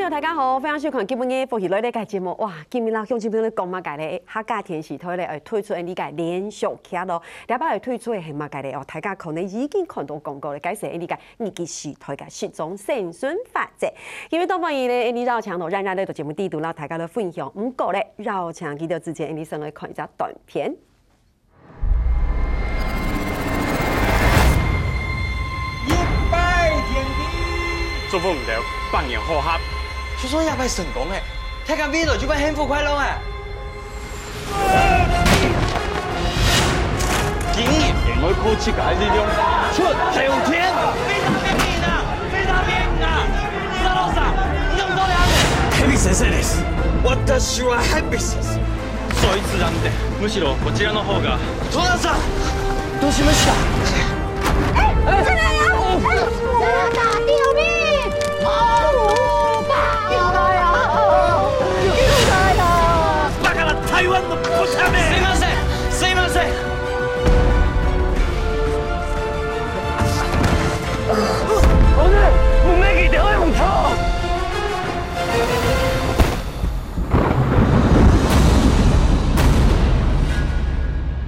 大家好，欢迎收看今日福喜来咧个节目。哇，今日啦，乡亲朋友咧讲嘛，家咧客家电视台咧会推出呢个连续剧咯。礼拜会推出的系嘛家咧哦，大家可能已经看到广告咧，解释呢个日记时台嘅失踪生存法则。因为当番伊咧呢绕墙头让咧到节目地度啦，大家咧分享。唔过咧绕墙记得之前，你先来看一下短片。100天地，祝福唔了，100年好合。就说也歹成功诶，睇下 V 就快幸福快乐诶。今年我靠自己的力量出朝天。非常便利啊，非常便利啊！沙老师，你用多两点。Happy success，私は happy success。そいつなんてむしろこちらの方が。トラさん、どうしました？哎，进来呀！哎，打救命！だから台湾のポシャメ。すいません、すいません。오늘 문맥이 내가 멈춰.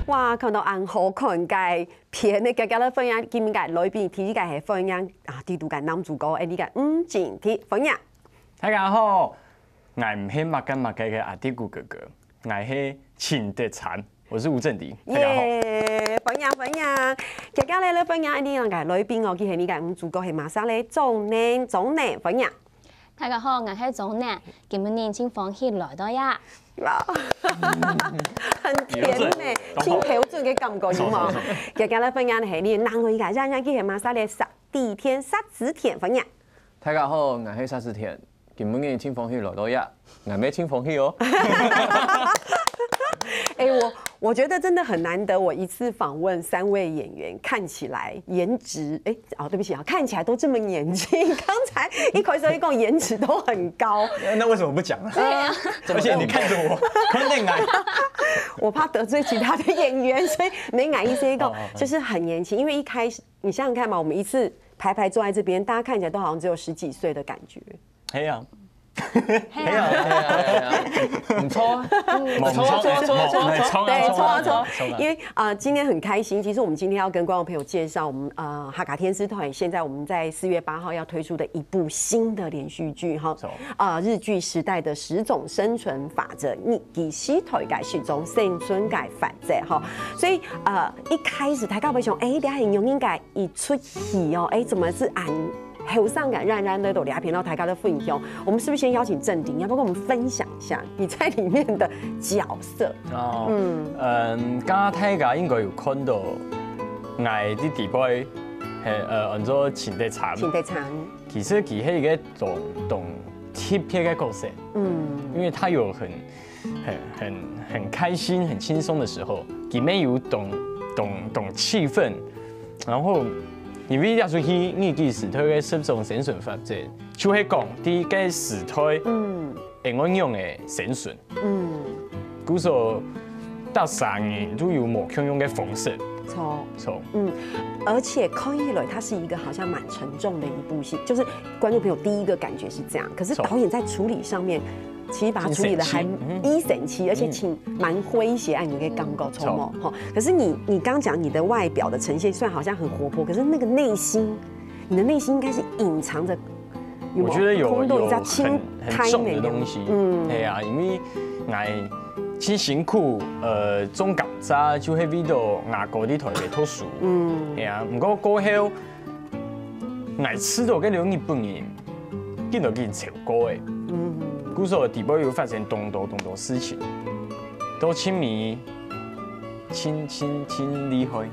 哇，看到暗好看嘅片咧，大家咧分享今日嘅裏邊，第一個係分享啊，第二個男主角呢個吳景天分享。大家好，我唔係麥根麥嘅阿弟姑哥哥，我係秦德嬋，我是吳鎮迪。大家好。分享分享，大家咧分享呢個嘅裏邊，我記係呢個吳主角係馬上咧總年分享。大家好，我係總年，今年請放棄來到呀。很甜呢，輕標準嘅感覺，有冇？大家咧分享係呢，男女嘅，讓記係馬上咧第天30天分享。大家好，我係30天，今年請放棄來到呀，我沒請放棄哦。哎，我觉得真的很难得，我一次访问3位演员，看起来颜值，对不起啊，看起来都这么年轻。刚才一开始一共颜值都很高，那为什么不讲呢？而且你看着我，肯定矮。我怕得罪其他的演员，所以没矮一些个，就是很年轻。因为一开始你想想看嘛，我们一次排坐在这边，大家看起来都好像只有10几岁的感觉。係啊。係啊，唔錯啊，錯，因為今天很開心，其實我們今天要跟觀眾朋友介紹我們哈卡天師團現在我們在4月8號要推出的一部新的連續劇哈，日劇時代的10種生存法則，日劇時代10種生存法則哈，所以一開始大家會想，等下形容應該一出戲哦，怎麼是按後生感冉冉的都聊片到大家的分享，我們是不是先邀請鎮鼎，要不要跟我們分享一下你在裡面的角色？家睇㗎應該有看到我啲弟輩係按做秦德嬋。其實佢係一個懂貼片嘅角色，因為他有很開心、很輕鬆的時候，裡面有懂氣氛，然後。因為入出去日記時代嘅10種生存法則，就係講啲嘅時代，會按用嘅生存。故說到3年都有冇共用嘅方式。錯。而且看起來它是一個好像蠻沉重的一部戲，就是觀眾朋友第一個感覺是這樣，可是導演在處理上面。其實把它處理得還神奇，而且蠻詼諧，按你嘅感覺錯冇哈。可是你剛講你的外表的呈現，雖然好像很活潑，可是那個內心，你的內心應該是隱藏着。我覺得有很重的東西，係啊，因為我真辛苦，種甘蔗就係為到外國啲台嘅讀書，係啊，不過過後我吃到嘅兩日半年，見到見超過嘅。故所底部有發生多事情，都親密，親厲害，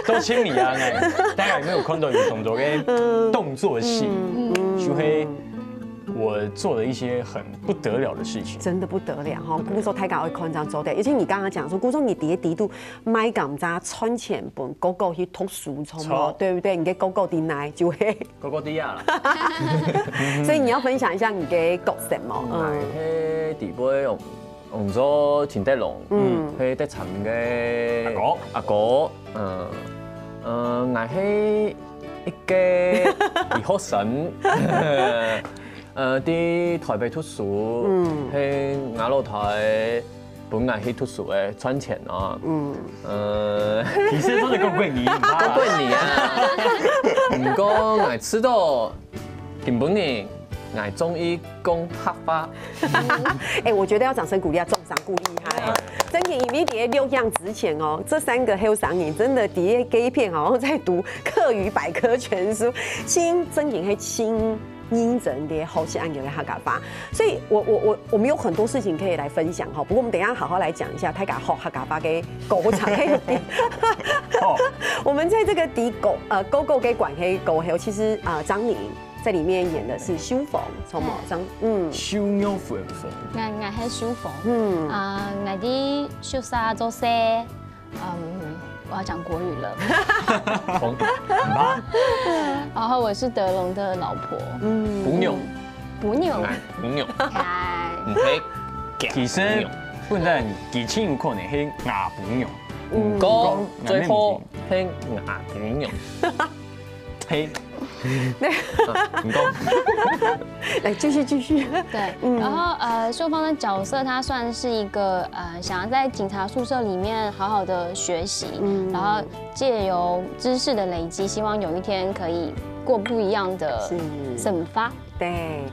都親密啊！大家有沒有看到有動作嘅動作戲？就係我我做了一些很不得了的事情，真的不得了哈！古时候太搞会夸张做的，而且你刚刚讲说，古时候你伫底度买港渣穿钱本狗狗去读书，对不对？你给狗狗的奶就会狗狗低啊啦。所以你要分享一下你给狗什么？迄底杯用做秦德龙，迄得参嘅阿哥，我迄一個李學神，啲台北讀書，喺亞路台本來去讀書嘅賺錢啊，其實真係夠貴年，夠貴年啊！唔過我知道根本呢，我終於講客家。哎，我覺得要掌聲鼓勵，重賞鼓勵哈！真的，因為在6項之前哦，這3個後3年真的在這片好像在讀客語百科全書，真的是親認真的好是按照客家話，所以我們有很多事情可以來分享哈。不過我們等一下好好來講一下，大家學客家話嘅歌唱嘅。我們在這個底狗狗嘅關係歌後，其實張寧在裡面演的是修鳳，從某張修牛鳳，我係修鳳，我啲修沙做些，我要講國語了，唔怕。然後我是德龍的老婆，不用，不用，不用，唔係，其實本來技巧有可能係牙不用，唔過最好係牙不用，係。唔夠，來繼續。對，然後秀芳的角色，她算是一個想要在警察宿舍裡面好好的學習，然後借由知識的累積，希望有一天可以過不一樣的生發。對，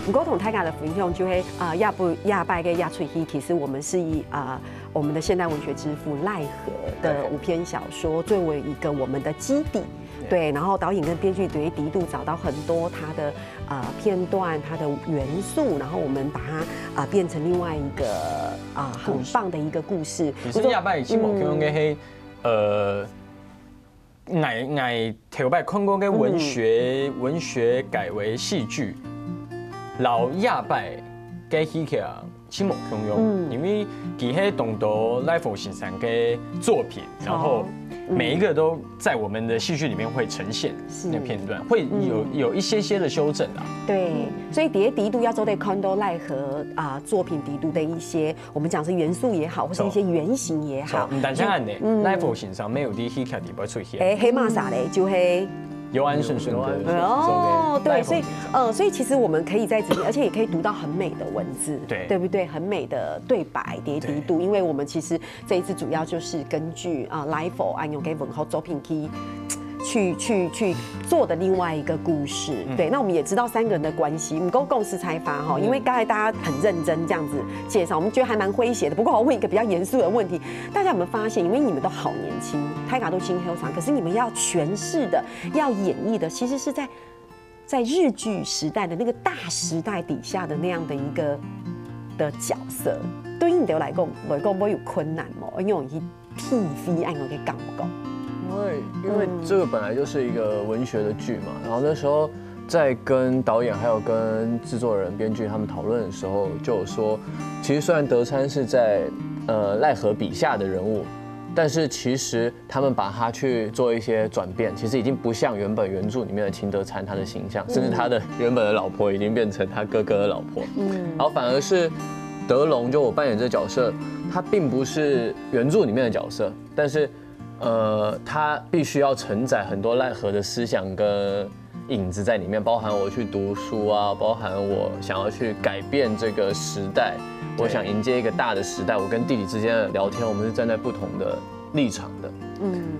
不過同大家的分享就係亞拜嘅亞翠希，其實我們是以我們的現代文學之父賴和的5篇小說作為一個我們的基底。對，然後導演跟編劇對底度找到很多他的片段、他的元素，然後我們把它變成另外一個很棒的一個故事。其實亞拜希望佢嘅係我頭擺看過嘅文學改為戲劇，老亞拜嘅戲劇希望佢用，因為佢係動到賴佛先生嘅作品，然後。每一個都在我們的戲劇裡面會呈現那片段，會有一些的修正啊。對，所以底度要做得看到賴和作品底度的一些，我們講是元素也好，或是一些原型也好。唔但係咁嘅，賴佛先生沒有啲戲劇裡邊出現。黑馬啥嘞？就係。游安順順的哦，對，所以其實我們可以在這裡，而且也可以讀到很美的文字，對不對？很美的對白底度，因為我們其實這一次主要就是根據來佛按用給文學作品去做的另外一個故事，對。那我們也知道3個人的關係，不夠共識才發哈，因為剛才大家很認真這樣子介紹，我們覺得還蠻詼諧的。不過我問一個比較嚴肅的問題，大家有沒有發現，因為你們都好年輕，大家都青後長，可是你們要詮釋的、要演繹的，其實是在日劇時代的那個大時代底下的那樣的一個的角色，對於你哋來講會有困難嗎？因為我以 TV 按我嘅感覺。因為這個本來就是一個文學的劇嘛，然後那時候在跟導演還有跟製作人、編劇他們討論的時候，就有說，其實雖然德參是在賴和筆下的人物，但是其實他們把他去做一些轉變，其實已經不像原本原著裡面的秦德參他的形象，甚至他的原本的老婆已經變成他哥哥的老婆，然後反而是德龍，就我扮演這個角色，他並不是原著裡面的角色，但是他必須要承載很多賴和的思想跟影子在裡面，包含我去讀書啊，包含我想要去改變這個時代，我想迎接一個大的時代。我跟弟弟之間的聊天，我們是站在不同的立場的。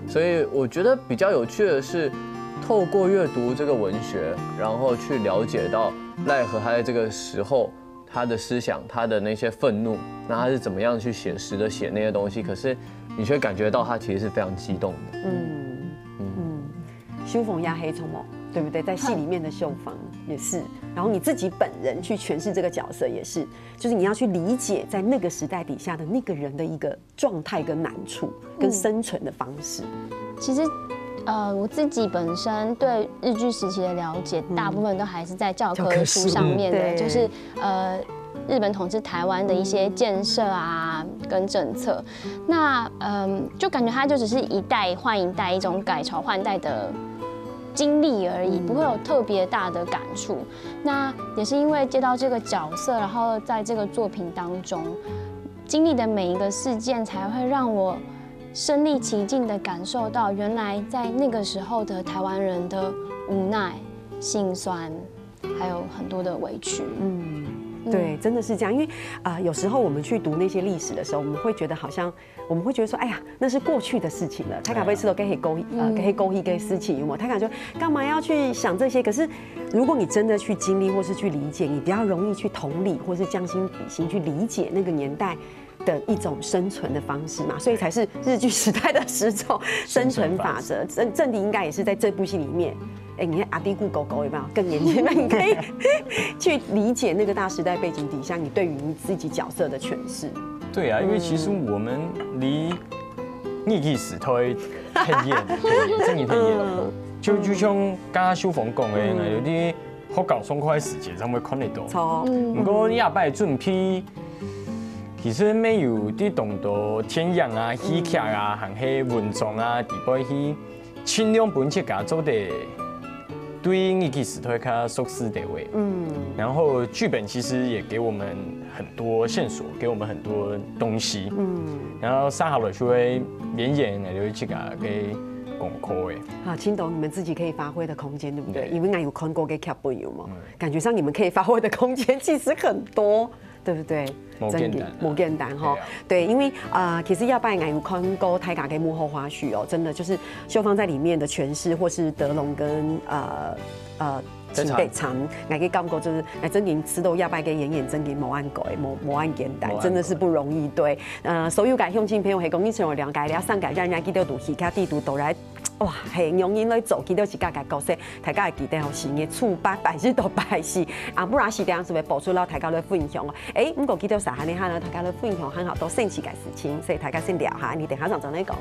所以我覺得比較有趣的是，透過閱讀這個文學，然後去了解到賴和他在這個時候他的思想，他的那些憤怒，那他是怎麼樣去寫實的寫那些東西，可是你卻感覺到他其實是非常激動的。修鳳壓黑蟲毛，對不對？在戲裡面的修鳳也是，然後你自己本人去詮釋這個角色也是，就是你要去理解在那個時代底下的那個人的一個狀態跟難處跟生存的方式。其實我自己本身对日据时期的了解，大部分都还是在教科书上面的，就是日本统治台湾的一些建设啊跟政策，那就感觉它就只是一代换一代，一种改朝换代的经历而已，不会有特别大的感触。那也是因为接到这个角色，然后在这个作品当中经历的每一个事件，才会让我身临其境的感受到，原来在那个时候的台湾人的无奈、心酸，还有很多的委屈。对，真的是这样。因为有时候我们去读那些历史的时候，我们会觉得好像，我们会觉得说，哎呀，那是过去的事情了。他敢被吃到给黑勾一给事情，有没有？他敢说干嘛要去想这些？可是如果你真的去经历或是去理解，你比较容易去同理或是将心比心去理解那个年代的一种生存的方式嘛，所以才是日据时代的10种生存法则。正迪应该也是在这部戏里面。你看阿弟顾狗狗有没有更年轻？你可以去理解那个大时代背景底下，你对于你自己角色的诠释。对啊，因为其实我们离日据时代很远，真的很远。就像刚刚修逢讲的，有啲好搞爽快的事情，才会看得到。错。不过亚摆准批，其实没有啲动到天养啊、戏剧啊、和迄文章啊，底部去尽量本去甲做的。对日据时代较熟悉地位，然后剧本其实也给我们很多线索，给我们很多东西，然后上好了就会连演来就去给巩固诶。啊，青董，你们自己可以发挥的空间，对不对？因为俺有看过给剧本有吗？感觉上你们可以发挥的空间其实很多，对不对？不简单哈，对，因为其实要扮演有看过台港跟幕后花絮哦，真的就是秀芳在里面的诠释，或是德龙跟秦北长，俺给感觉就是真给吃到亚拜跟演真给某案狗某案简单，真的是不容易。对，所有嘅乡亲朋友係講以前我了解了，上屆讓人家記到讀戲卡地圖到來。哇，係用因來做，記到是家角色，大家會記得好是嘅觸發擺是到擺是，不然是這樣子會播出到大家來分享哦。唔過記到啥呢？哈呢，大家來分享很好多新奇嘅事情，所以大家先聊下，你等下就再嚟講。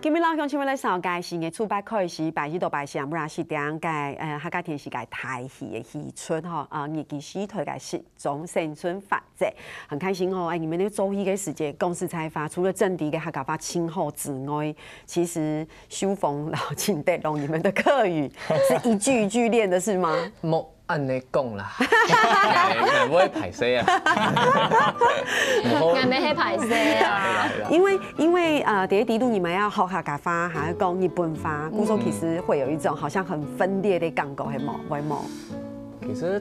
今日老乡請問嚟上屆是嘅初八開始，擺日到擺時，不然是點解？客家電視嘅台戲嘅戲出吼，日據時代嘅10種生存法則，很開心哦！你們呢周一嘅時間公司採訪，除了正敵嘅客家話親後之外，其實修逢老秦德龍，你們的客語是一句一句練的，是嗎？冇按你講啦，我唔會排斥啊，我唔係排斥啊，因為第一度你們要學客家話，還要講日本話，故說其實會有一種好像很分裂的感覺，係冇？會冇？其實，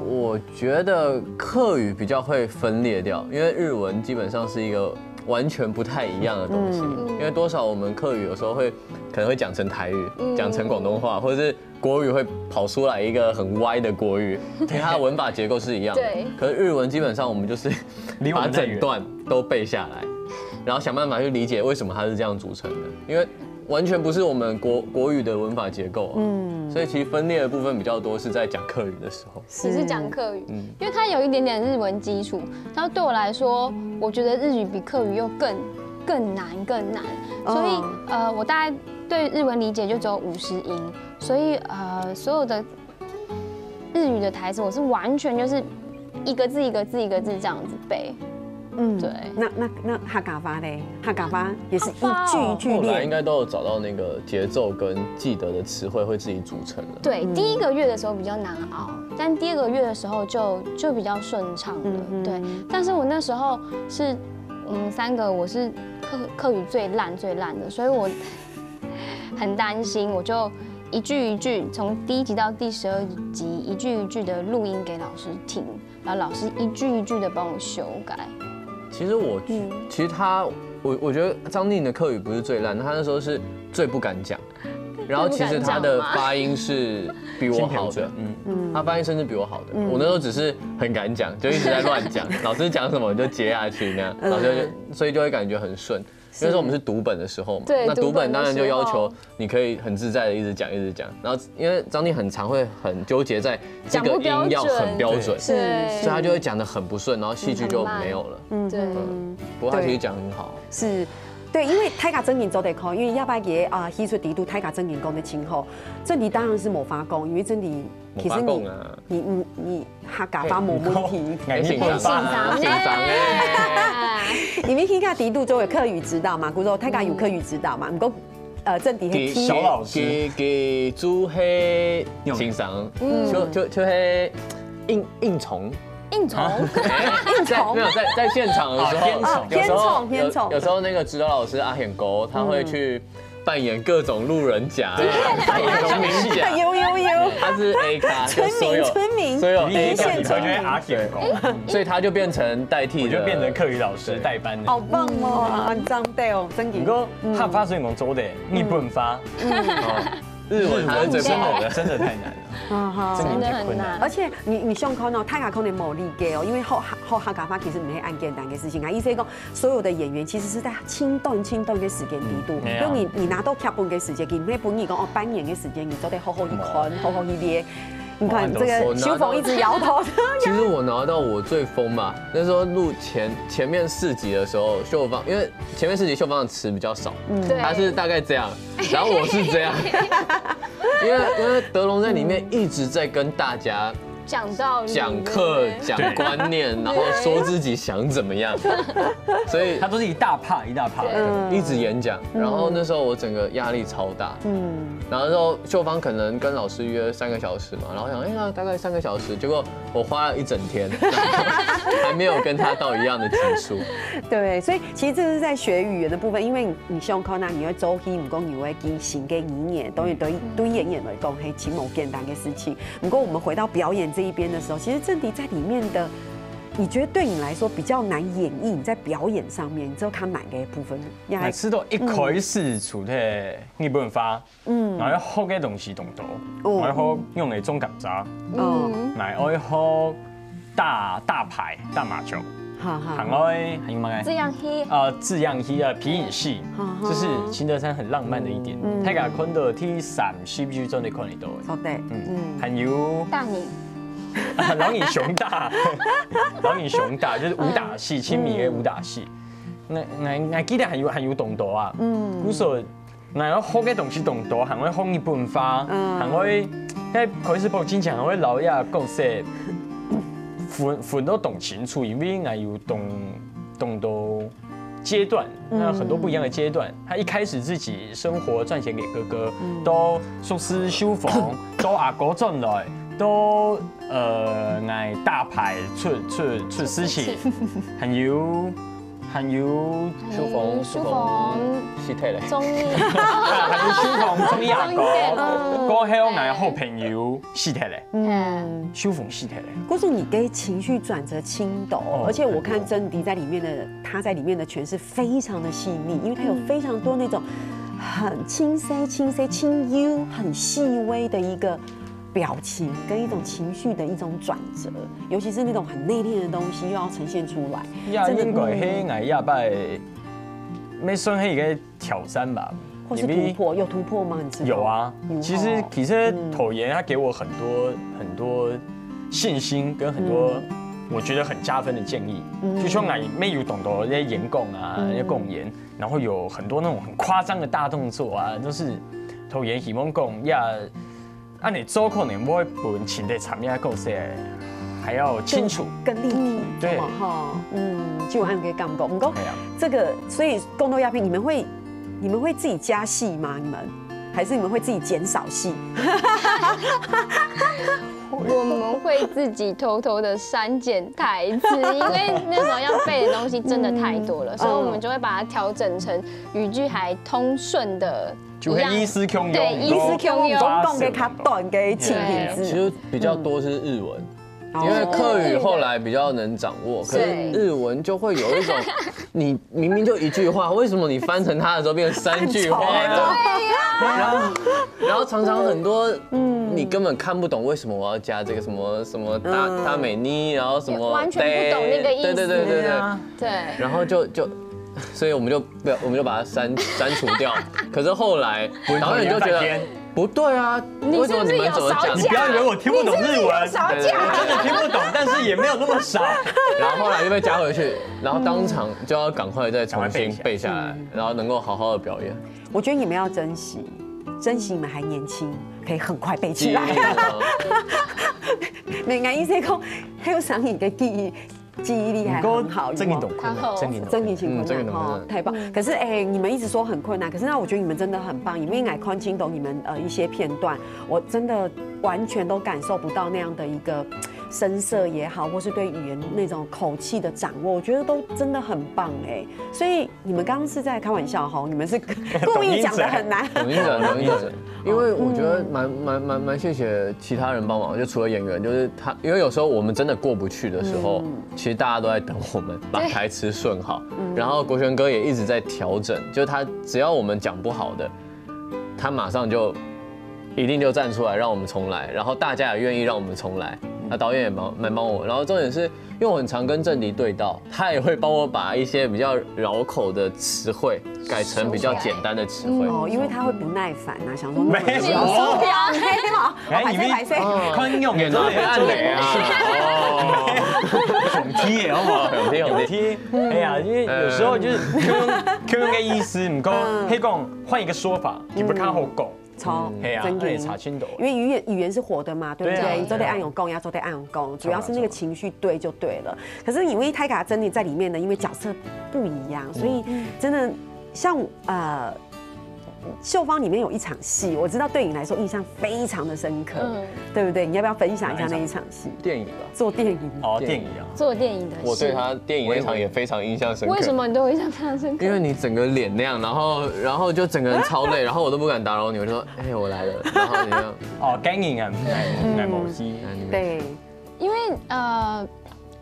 我覺得客語比較會分裂掉，因為日文基本上是一個完全不太一樣的東西，因為多少我們客語有時候可能會講成台語，講成廣東話，或者是國語會跑出來一個很歪的國語，因為它的文法結構是一樣的。可是日文基本上我們就是把整段都背下來，然後想辦法去理解為什麼它是這樣組成的，因為完全不是我們國語的文法結構啊，所以其實分裂的部分比較多是在講客語的時候。只是講客語，因為它有一點點日文基礎，然後對我來說，我覺得日語比客語又更難，所以我大概對日文理解就只有50音，所以所有的日語的台詞我是完全就是一個字一個字一個字這樣子背。對。那客家話呢？客家話也是一句一句練。後來應該都有找到那個節奏跟記得的詞彙會自己組成了。對，第一個月的時候比較難熬，但第二個月的時候就比較順暢了。對，但是我那時候是我們3個我是客語最爛的，所以我很擔心，我就一句一句從第1集到第12集一句一句的錄音給老師聽，然後老師一句一句的幫我修改。其實我覺得張定的客語不是最爛，他那時候是最不敢講，然後其實他的發音是比我好的，他發音甚至比我好的，我那時候只是很敢講，就一直在亂講，老師講什麼我就接下去那樣，老師所以就會感覺很順。那时候我们是读本的时候嘛，对，那读本当然就要求你可以很自在的一直讲，然后因为张定很常会很纠结在这个音要很标准，所以他就会讲得很不顺，然后戏剧就没有了。对，不过他其实讲很好。是。对，因为泰雅真言做得好，因为亚巴爷啊，戏出底度泰雅真言讲的今后，这里当然是某发功，因为这里其实你客家话冇问题，你本发，因为客家底度都有课语指导嘛，古时候泰雅有課語指導嘛，唔過正底係小老師嘅做係欣賞，就是應從。应酬，没有在现场的时候，有时候那个指导老师阿显狗他会去扮演各种路人甲，扮演农民甲，有，他是 A 咖，村民，所有 A 咖，你就会阿显狗，所以他就变成代替，就变成课语老师代班的，好棒哦，很赞对哦，真嘅。不过他发所以讲做的日本发，日文真的太难了。真的很难，而且你想看哦，泰雅可能冇理解哦，因为后客家话其实唔係按簡單嘅事情啊。意思係講，所有的演員其實是在輕段嘅時間底度，因為你拿到劇本嘅時間，佢唔係本意講哦扮演嘅時間，你都得好好一看，好好一練。你看這個修峰一直搖頭。其實我拿到我最瘋吧，那時候錄前面4集的時候，秀芳因為前面4集秀芳的詞比較少，他是大概這樣，然後我是這樣，因為德龍在裡面一直在跟大家講課、講觀念，然後說自己想怎麼樣，所以他都是一大趴一直演講，然後那時候我整個壓力超大，然後那時候秀芳可能跟老師約3個小時嘛，然後想那大概3個小時，結果我花了一整天，還沒有跟他到一樣的級數。對，所以其實這是在學語言的部分，因為你上課呢，你會做戲，唔講你會記成嘅語言，當然對演員來講係幾冇簡單嘅事情。不過我們回到表演這一邊的時候，其實正迪在裡面的，你覺得對你來說比較難演繹？你在表演上面，你知道看哪個部分？我知道一開始出嘅日本話，然後學嘅東西動到，我學用嚟中夾渣，然後學大牌、大麻將。還會還有乜嘢？字樣戲字樣戲啊，皮影戲，這是秦德山很浪漫的一點。大家看到ที่30真的看得到。好的，還有大你。老你熊大，老你熊大就是武打戲，親密的武打戲。我記得還有動作啊，古時候嗱有學嘅東西動作，還會學日本話，還會喺開始播之前還會留一個角色。分都懂清楚，因為我有懂到階段，那很多不一樣的階段。他一開始自己生活賺錢給哥哥，到宿師修縫，到阿哥轉來，到嗌大牌出事情，還有修縫戲體咧，綜藝，還有修縫綜藝阿哥，過後嗌好朋友戲體咧，修縫戲體咧。郭叔，你給情緒轉折輕抖，而且我看真迪在裡面的，他在裡面的詮釋非常的細膩，因為他有非常多那種很輕幽、很細微的一個表情跟一種情緒的一種轉折，尤其是那種很內斂的東西又要呈現出來。應該係我也拜沒算係一個挑戰吧，或是突破，有突破嗎？你知道？有啊，其實討厭他給我很多信心跟很多我覺得很加分的建議，就像我沒有懂得那些演講啊，那些共演，然後有很多那種很誇張的大動作啊，都是討厭希望講呀。按你做可能我會本前的場面角色還要清楚、更立體，對哈，就按個感覺。不過這個，所以宮鬥鴉片，你們會自己加戲嗎？你們還是你們會自己減少戲？我們會自己偷偷的刪減台詞，因為那時候要背的東西真的太多了，所以我們就會把它調整成語句還通順的。就會醫師共用，對，醫師共用，講給較短嘅情形字。其實比較多是日文，因為客語後來比較能掌握，可是日文就會有一種，你明明就一句話，為什麼你翻成它的時候變成3句話呢？然後常常很多，你根本看不懂為什麼我要加這個什麼大美妮，然後什麼完全不懂那個意思，對，然後就所以我们就把它删除掉。可是后来导演就觉得不对啊，为什么你们怎么讲？你不要以为我听不懂日文，我真的听不懂，但是也没有那么少。然后后来就被加回去，然后当场就要赶快再重新背下来，然后能够好好的表演。我觉得你们要珍惜你们还年轻，可以很快背起来。每个医生讲，还有上瘾的记忆力还很好，真的懂，真的情困难哈，太棒。可是你们一直说很困难，可是那我觉得你们真的很棒，因为我看清懂你们一些片段，我真的完全都感受不到那样的一个声色也好，或是对语言那种口气的掌握，我觉得都真的很棒哎。所以你们刚刚是在开玩笑哈，你们是故意讲的很难。懂音准，因为我觉得蛮谢谢其他人帮忙，就除了演员，就是他，因为有时候我们真的过不去的时候，其实大家都在等我们把台词顺好，然后国权哥也一直在调整，就是他只要我们讲不好的，他马上就一定就站出来让我们重来，然后大家也愿意让我们重来。那导演也蛮帮我，然后重点是因为我很常跟郑迪对到，他也会帮我把一些比较绕口的词汇改成比较简单的词汇。哦，因为他会不耐烦啊，想说没有手表黑嘛，排谁？宽用演到暗雷啊，总踢耶，好不好？总踢。哎呀，因为有时候就是 Q 用个意思，唔讲，黑讲换一个说法，你不看后讲。超真的查清楚，因为语言是活的嘛，对不对？你都得按有功，要都得按有功，主要是那个情绪对就对了。可是因为泰卡真的在里面呢，因为角色不一样，所以真的像秀芳里面有一场戏，我知道对你来说印象非常的深刻，对不对？你要不要分享一下那一场戏？电影吧，做电影哦，电影啊，做电影的。我对他电影那场也非常印象深刻。为什么你对我印象非常深刻？因为你整个脸那样，然后就整个人超累，然后我都不敢打扰你，我就说，我来了，然后你这样。哦，干影啊，来某西。对，因为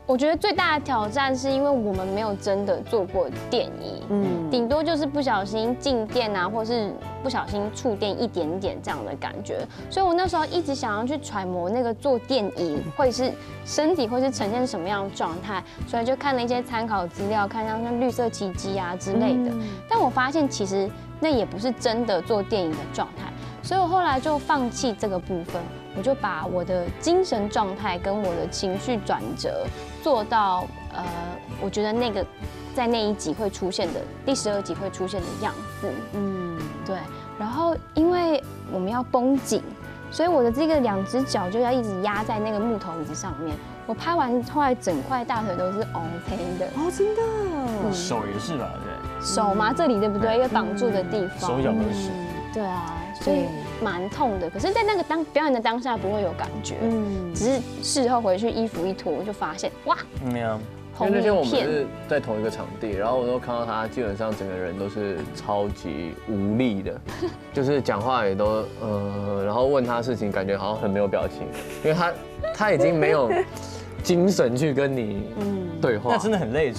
我觉得最大的挑战是因为我们没有真的做过电椅，顶多就是不小心静电啊，或是不小心触电一点点这样的感觉，所以我那时候一直想要去揣摩那个坐电椅会是身体会是呈现什么样的状态，所以就看了一些参考资料，看像绿色奇迹啊之类的，但我发现其实那也不是真的坐电椅的状态，所以我后来就放弃这个部分。我就把我的精神状态跟我的情绪转折做到我觉得那个在那一集会出现的第12集会出现的样子，对。然后因为我们要绷紧，所以我的这个2只脚就要一直压在那个木头椅子上面。我拍完后来整块大腿都是 OK 的哦，真的。手也是吧？对。手嘛，这里对不对？有挡住的地方。手脚都是。对啊，所以蛮痛的。可是，在那个表演的当下不会有感觉，只是事后回去衣服一脱，我就发现哇，因为那天我们是在同一个场地，然后我都看到他基本上整个人都是超级无力的，就是讲话也都然后问他事情感觉好像很没有表情，因为他已经没有精神去跟你对话，那真的很累，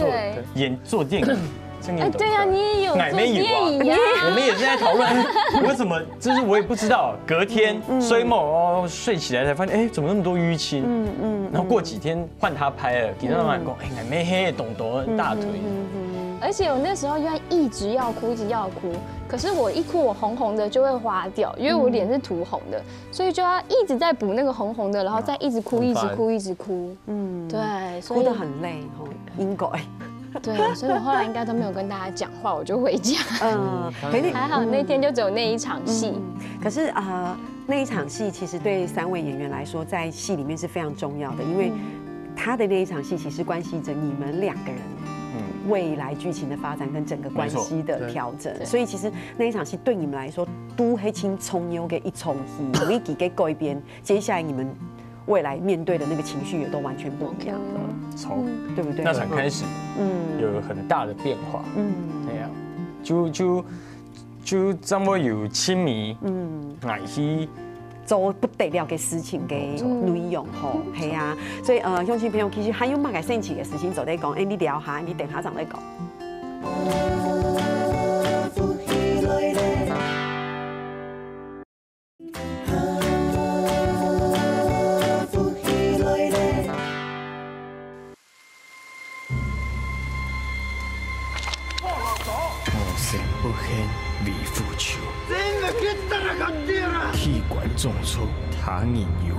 做电影。对啊，你也有做电影呀。我们也是在讨论，为什么？就是我也不知道。隔天睡梦睡起来才发现，怎么那么多淤青？然后过几天换他拍了，给他妈讲，没黑懂大腿。而且我那时候一直要哭，一直要哭。可是我一哭，我红红的就会花掉，因为我脸是涂红的，所以就要一直在补那个红红的，然后再一直哭，一直哭，一直哭。对，哭得很累，应该。对，所以我后来应该都没有跟大家讲话，我就回家。还好那天就只有那一场戏。可是那一场戏其实对3位演员来说，在戏里面是非常重要的，因为他的那一场戏其实关系着你们2个人未来剧情的发展跟整个关系的调整。所以其实那一场戏对你们来说，都黑青冲优给一冲戏，每几个改编，接下来你们未来面对的那个情绪也都完全不一样了。对不对？那场开始，有很大的变化，对呀，就这么有亲密，爱去做不得了嘅事情嘅内容吼，係啊，所以乡亲朋友其實還有乜嘅神奇嘅事情就在講，你聊下，你等下再來講。为富求，气管中出他人忧，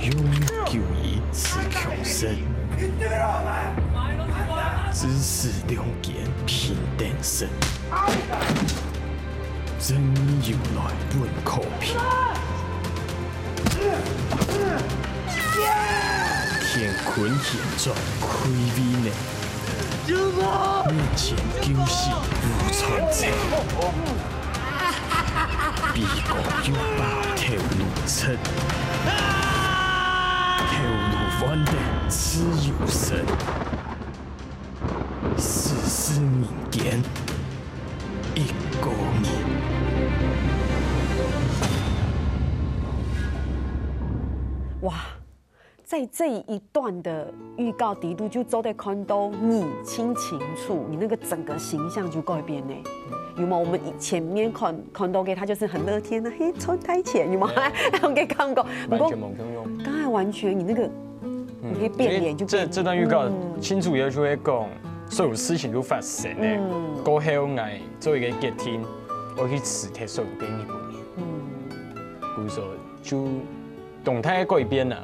勇于救义是强身，知识良言平等身，正义由来本可平。乾坤现状开微内，面前救世无传承，比国拥抱头颅称，头颅完的只有神，世事民间一个人。哇！在这一段的预告底度就走在看到你清楚，你那个整个形象就改变呢。有冇？我们前面看到嘅他就是很乐天啊，嘿，穿台前有冇？我给看过，完全冇用用。刚才完全你那个，你可以变脸就变。这段预告清楚也就会讲，所有事情都发生咧。过后我做一个决定，我去辞退所有嘅日本人。比如说就动态改变啦。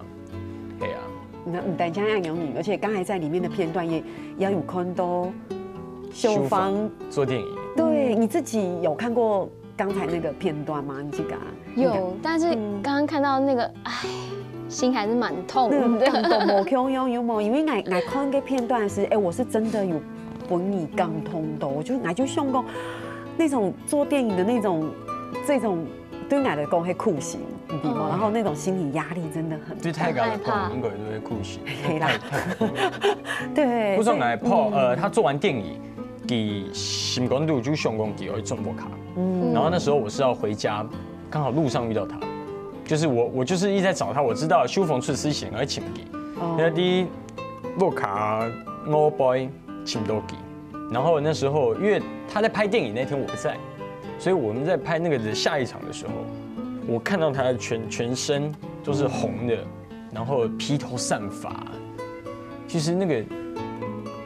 对啊，那唔单单爱有你，而且刚才在里面的片段也有看到秀芳做电影。对，你自己有看过刚才那个片段吗？你记得？有，但是刚刚看到那个，唉，心还是蛮痛的。感动冇强有冇？因为我看个片段是，我是真的有本意感动的，我就想讲那种做电影的那种这种。对我来讲，是酷刑，你知吗？然后那种心理压力真的很。对太搞的碰，应该都会酷刑。太对。不是我碰，他做完电影，给新光度就上工给我中国卡。然后那时候我是要回家，刚好路上遇到他，就是我就是一直在找他，我知道修缝出事情而请给，那第路卡我 boy 请多给，然后那时候因为他在拍电影那天我不在。所以我们在拍那个的下一场的时候，我看到他的全身都是红的，然后披头散发。其实那个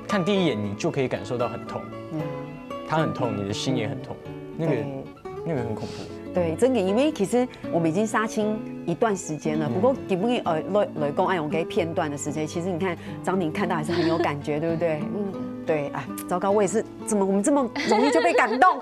看第一眼你就可以感受到很痛，他很痛，你的心也很痛，那个很恐怖。对，真的，因为其实我们已经杀青一段时间了，不过基本来讲，按用给片段的时间，其实你看张宁看到还是很有感觉，对不对？对，哎，糟糕，我也是，我们这么容易就被感动？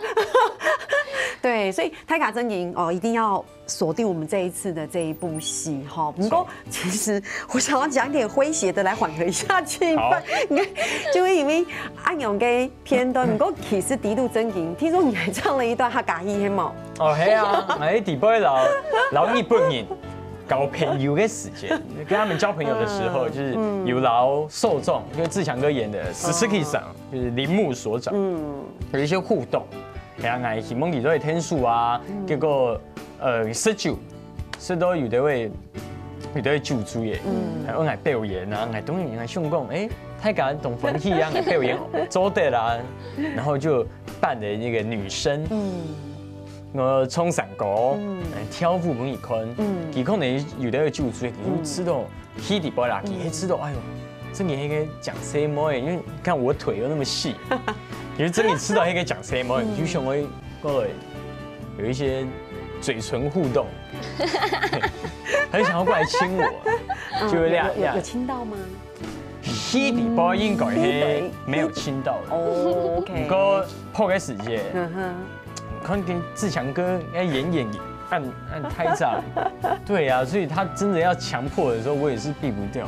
对，所以泰卡真营一定要锁定我们这一次的这一部戏哈。不过其实我想要讲点诙谐的来缓和一下气氛，你看，就因为按用嘅片段，不过其实迪度真营，听说你还唱了一段客家戏，系冇？系啊，喺迪拜老日本人交朋友的时间，跟他们交朋友的时候，就是有劳受众，就是志强哥演的Suzuki上，就是铃木所长，有一些互动。係希望佢都係天數啊，結果19到有啲會救助嘅，我係表演啊，係當然係想講，太感動歡喜啊，係表演做得啦，然後就扮的那個女生，我衝上歌，跳舞俾佢看，佢可能有啲救助，佢知道起底波啦，佢知道，哎呦，這個係個講什麼？因為看我腿又那麼細。其實真你吃到那個講什麼，你就想會過來有一些嘴唇互動，很想要過來親我，就有親到嗎？起底波應該係沒有親到的。哦 ，OK。不過破個時間，看跟志強哥要演按拍照，對呀，所以他真的要強迫的時候，我也是避不掉。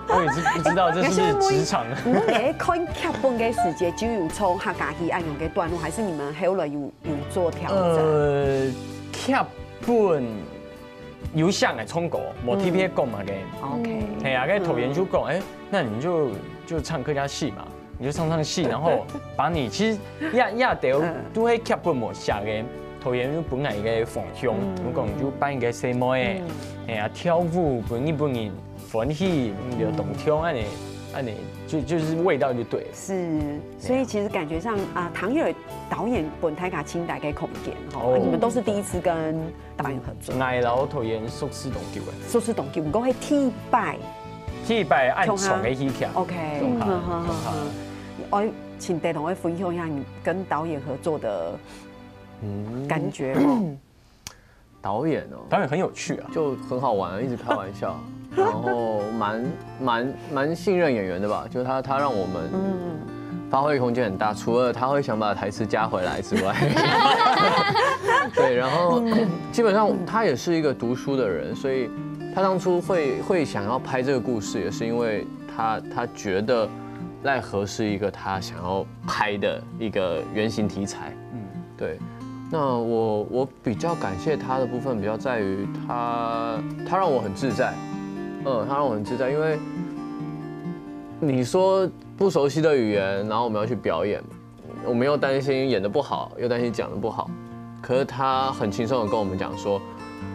我也是不知道這是不是職場。你哋看劇本嘅時節，只有從客家戲按用嘅段落，還是你們後來有做調整？劇本有想嚟衝過，冇 TPA 講嘛嘅。OK。係啊，跟導演就講，那你就唱客家戲嘛，你就唱戲，然後把你其實亞條都喺劇本冇寫嘅。導演就本來嘅方向，我講就扮嘅什麼嘅，係啊，跳舞本日本人歡喜，就動聽按你就是味道就對了。是，所以其實感覺上唐葉導演本泰卡清代嘅空間，你們都是第一次跟導演合作。我老導演蘇斯棟橋嘅，蘇斯棟橋唔講係 T 拜按重嘅戲劇。OK，请德龙会分享一下你跟导演合作的感觉哦。导演哦，导演很有趣啊，就很好玩，一直开玩笑，然后蛮信任演员的吧，就是他让我们发挥空间很大，除了他会想把台词加回来之外，对，然后基本上他也是一个读书的人，所以他当初会想要拍这个故事，也是因为他觉得赖和是一个他想要拍的一个原型题材，对。那我比较感谢他的部分，比较在于他让我很自在，他让我很自在，因为你说不熟悉的语言，然后我们要去表演，我们又担心演得不好，又担心讲得不好，可是他很轻松的跟我们讲说，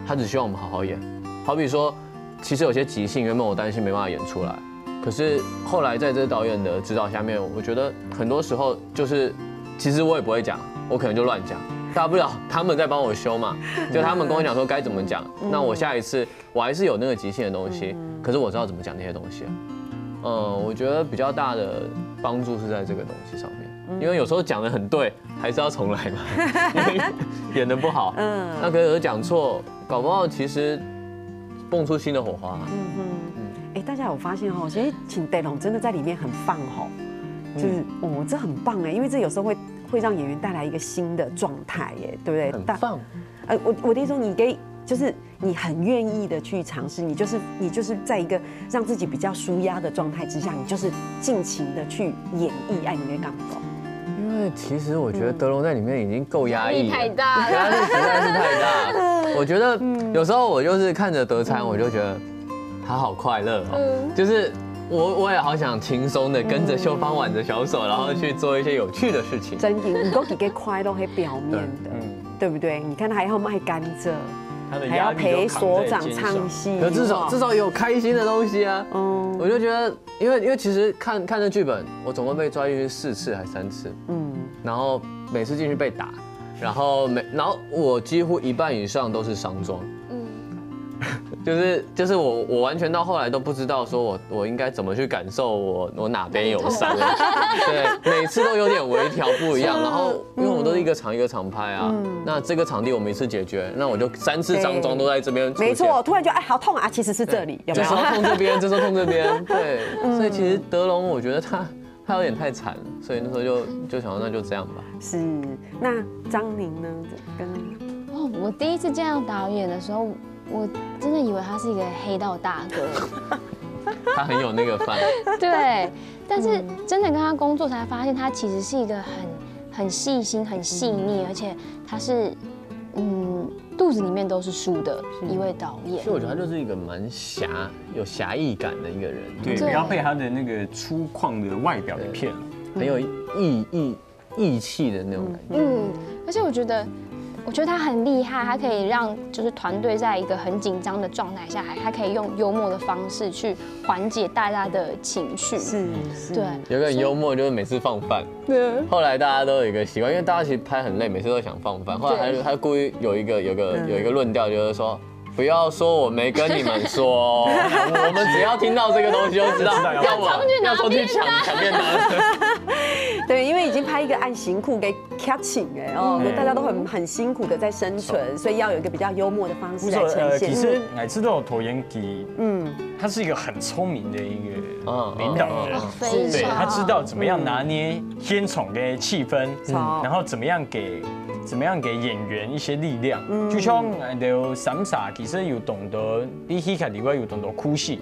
他只希望我们好好演，好比说，其实有些即兴原本我担心没办法演出来，可是后来在这个导演的指导下面，我觉得很多时候就是其实我也不会讲，我可能就乱讲。大不了他们在帮我修嘛，就他们跟我讲说该怎么讲，那我下一次我还是有那个即兴的东西，可是我知道怎么讲那些东西。我觉得比较大的帮助是在这个东西上面，因为有时候讲得很对，还是要重来嘛，因为演得不好，那可是讲错，搞不好其实蹦出新的火花。大家有发现哦，其实请德龙真的在里面很放吼，就是这很棒哎，因为这有时候会让演员带来一个新的状态耶，对不对？很棒。我的意思说，你就是你很愿意的去尝试，你就是在一个让自己比较舒压的状态之下，你就是尽情的去演绎爱你的感觉。因为其实我觉得德龙在里面已经够压抑，太大了，压力实在是太大。我觉得有时候我就是看着德参，我就觉得他好快乐哦，就是。我也好想轻松的跟着秀芳挽着小手，然后去做一些有趣的事情。真的，你都几个快乐是表面的，对不对？你看他还要卖甘蔗，还要陪所长唱戏，可至少有开心的东西啊。我就觉得，因为其实看这剧本，我总共被抓进去4次还3次，然后每次进去被打，然后我几乎1半以上都是伤妆。就是我完全到后来都不知道说我应该怎么去感受我哪边有伤，对，每次都有点微调不一样。然后因为我们都是一个场一个场拍啊，那这个场地我们一次解决，那我就3次伤妆都在这边。没错，突然就好痛啊，其实是这里，有没有？这时候痛这边，这时候痛这边，对。所以其实德龙我觉得他有点太惨了，所以那时候就想说那就这样吧。是，那张宁呢？我第一次见到导演的时候。我真的以为他是一个黑道大哥，他很有那个范。对，但是真的跟他工作才发现，他其实是一个很细心、很细腻，而且他是肚子里面都是书的一位导演。所以我觉得他就是一个蛮有侠义感的一个人。对，不要被他的那个粗犷的外表给骗了，很有义气的那种感觉。而且我觉得他很厉害，他可以让就是团队在一个很紧张的状态下，他可以用幽默的方式去缓解大家的情绪。是，对。有个很幽默，就是每次放饭。对。后来大家都有一个习惯，因为大家其实拍很累，每次都想放饭。后来他故意有一个论调，就是说不要说我没跟你们说，我们只要听到这个东西就知道要冲去抢便当。对，因为已经拍一个按刑库给 catching 大家都很辛苦的在生存，所以要有一个比较幽默的方式来呈现。其实乃知道涂延吉，他是一个很聪明的一个领导人，对，他知道怎么样拿捏现场的气氛，然后怎么样给演员一些力量。就像就三傻，其实有懂得比戏剧里外有懂得哭戏，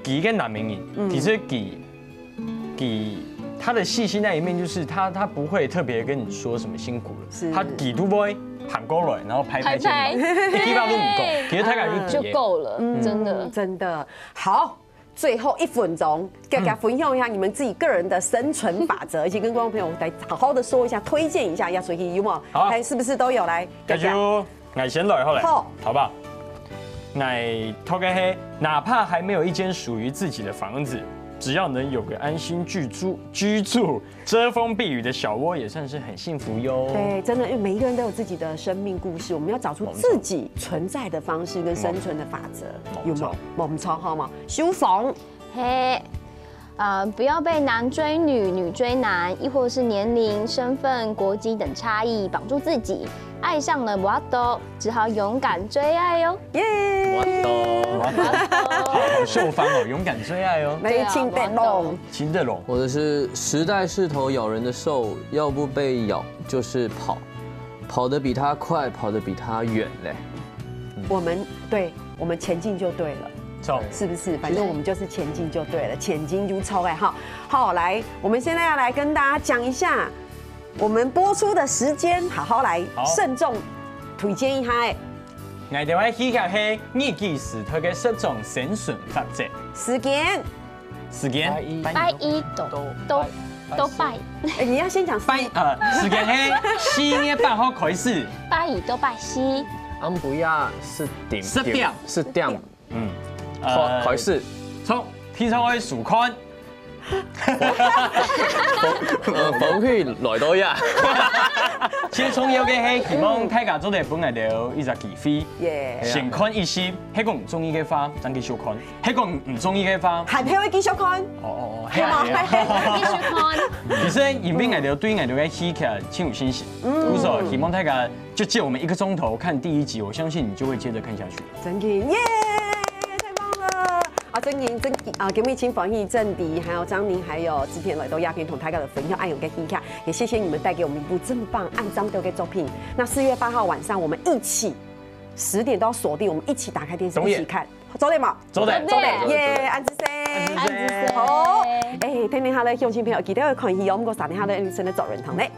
吉跟男明人，其实吉。他的细心那一面就是他不会特别跟你说什么辛苦了，他几度不会喊过来，然后拍肩膀，一般都不够，其实他感觉就够了，真的好。最后1分钟，给大家分享一下你们自己个人的生存法则，以及跟观众朋友来好好的说一下，推荐一下压水器有没有？好，是不是都有来？那就我先来好了，好不好？我头个黑，哪怕还没有一间属于自己的房子。只要能有个安心居住、遮风避雨的小窝，也算是很幸福哟。对，真的，因为每一个人都有自己的生命故事，我们要找出自己存在的方式跟生存的法则，有没有？我们超好吗？修房，不要被男追女、女追男，亦或是年龄、身份、国籍等差异绑住自己，爱上了我都只好勇敢追爱哟。耶！好秀芳哦，勇敢追爱哦。没秦德龙，秦德龙，或者是时代是头咬人的兽，要不被咬就是跑，跑得比它快，跑得比它远嘞。我们前进就对了。是不是？反正我们就是前进就对了，前进就超爱好。好，来，我们现在要来跟大家讲一下我们播出的时间，好好来慎重推荐一下。我哋要起脚係日記時代嘅7種生存法則。時間拜一都拜。你要先講時間係4月8號開始。拜一都拜西。安不亞是點。開始，從天窗開始數看。放去來到呀！最重要嘅係希望大家做嚟本嚟就一隻機會，先看一些，係個唔中意嘅話，等繼續看；係個唔中意嘅話，係可以繼續看。係嘛？繼續看。其實影片嚟到對嚟到嘅戲劇挺有信心，故說希望大家就借我們1個鐘頭看第1集，我相信你就會接着看下去。真嘅耶！曾瑩、今日請防疫政敵，還有張寧，還有之前來到亞片同大家的分享愛勇跟戲劇，也謝謝你們帶給我們一部這麼棒、按章的作品。那4月8號晚上，我們一起10點都要鎖定，我們一起打開電視一起看。早點嘛，早點，耶！安之聲，好。聽下咧，鄉親朋友記得要看戲哦，唔過3點下咧，真係做人堂咧。